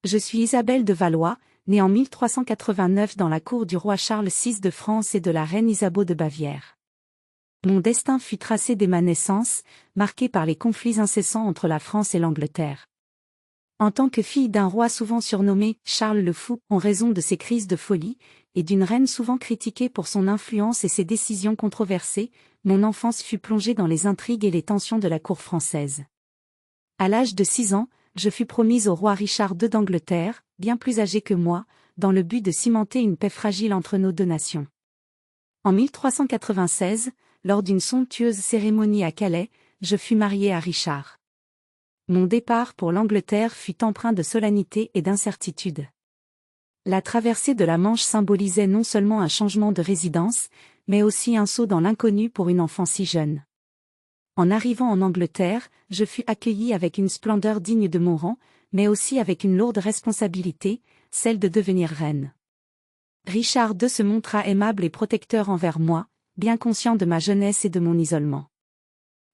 Je suis Isabelle de Valois, née en 1389 dans la cour du roi Charles VI de France et de la reine Isabeau de Bavière. Mon destin fut tracé dès ma naissance, marqué par les conflits incessants entre la France et l'Angleterre. En tant que fille d'un roi souvent surnommé Charles le Fou en raison de ses crises de folie, et d'une reine souvent critiquée pour son influence et ses décisions controversées, mon enfance fut plongée dans les intrigues et les tensions de la cour française. À l'âge de 6 ans, je fus promise au roi Richard II d'Angleterre, bien plus âgé que moi, dans le but de cimenter une paix fragile entre nos deux nations. En 1396, lors d'une somptueuse cérémonie à Calais, je fus mariée à Richard. Mon départ pour l'Angleterre fut empreint de solennité et d'incertitude. La traversée de la Manche symbolisait non seulement un changement de résidence, mais aussi un saut dans l'inconnu pour une enfant si jeune. En arrivant en Angleterre, je fus accueillie avec une splendeur digne de mon rang, mais aussi avec une lourde responsabilité, celle de devenir reine. Richard II se montra aimable et protecteur envers moi, bien conscient de ma jeunesse et de mon isolement.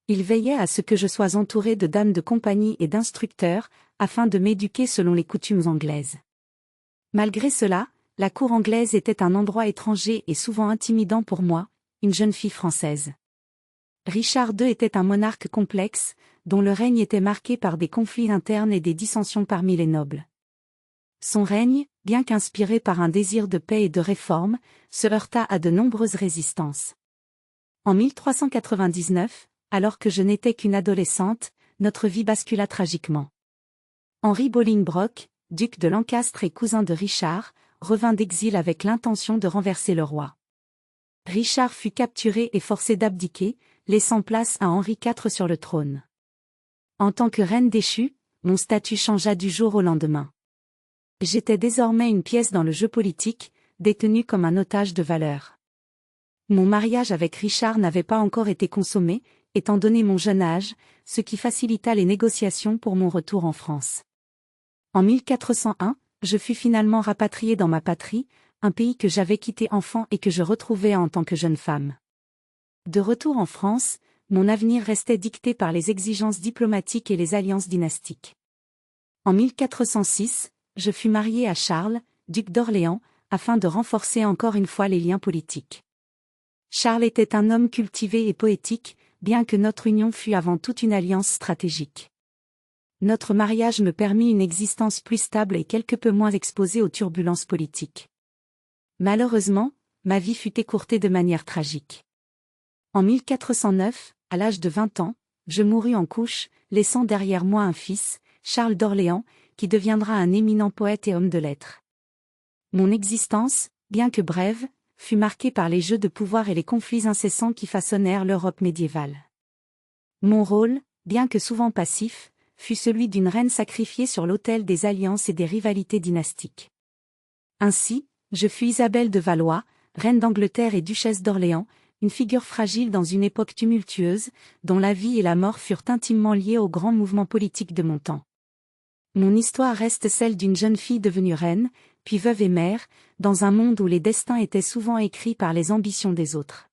Il veillait à ce que je sois entourée de dames de compagnie et d'instructeurs, afin de m'éduquer selon les coutumes anglaises. Malgré cela, la cour anglaise était un endroit étranger et souvent intimidant pour moi, une jeune fille française. Richard II était un monarque complexe, dont le règne était marqué par des conflits internes et des dissensions parmi les nobles. Son règne, bien qu'inspiré par un désir de paix et de réforme, se heurta à de nombreuses résistances. En 1399, alors que je n'étais qu'une adolescente, notre vie bascula tragiquement. Henri Bolingbroke, duc de Lancastre et cousin de Richard, revint d'exil avec l'intention de renverser le roi. Richard fut capturé et forcé d'abdiquer, laissant place à Henri IV sur le trône. En tant que reine déchue, mon statut changea du jour au lendemain. J'étais désormais une pièce dans le jeu politique, détenue comme un otage de valeur. Mon mariage avec Richard n'avait pas encore été consommé, étant donné mon jeune âge, ce qui facilita les négociations pour mon retour en France. En 1401, je fus finalement rapatriée dans ma patrie, un pays que j'avais quitté enfant et que je retrouvais en tant que jeune femme. De retour en France, mon avenir restait dicté par les exigences diplomatiques et les alliances dynastiques. En 1406, je fus mariée à Charles, duc d'Orléans, afin de renforcer encore une fois les liens politiques. Charles était un homme cultivé et poétique, bien que notre union fût avant tout une alliance stratégique. Notre mariage me permit une existence plus stable et quelque peu moins exposée aux turbulences politiques. Malheureusement, ma vie fut écourtée de manière tragique. En 1409, à l'âge de 20 ans, je mourus en couches, laissant derrière moi un fils, Charles d'Orléans, qui deviendra un éminent poète et homme de lettres. Mon existence, bien que brève, fut marquée par les jeux de pouvoir et les conflits incessants qui façonnèrent l'Europe médiévale. Mon rôle, bien que souvent passif, fut celui d'une reine sacrifiée sur l'autel des alliances et des rivalités dynastiques. Ainsi, je fus Isabelle de Valois, reine d'Angleterre et duchesse d'Orléans, une figure fragile dans une époque tumultueuse, dont la vie et la mort furent intimement liées aux grands mouvements politiques de mon temps. Mon histoire reste celle d'une jeune fille devenue reine, puis veuve et mère, dans un monde où les destins étaient souvent écrits par les ambitions des autres.